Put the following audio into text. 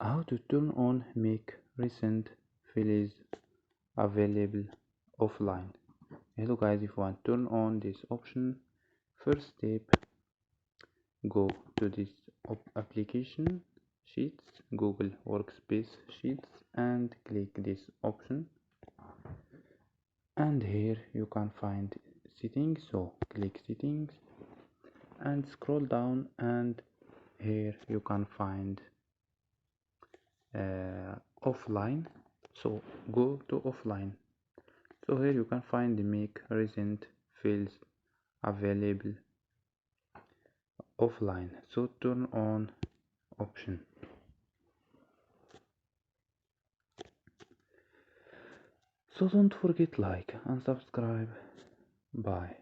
How to turn on make recent files available offline. Hello guys, if you want to turn on this option, first step, go to this application Sheets, Google Workspace Sheets, and click this option, and here you can find settings. So click settings and scroll down, and here you can find offline. So go to offline. So here you can find the make recent files available offline. So turn on option. So don't forget like and subscribe. Bye.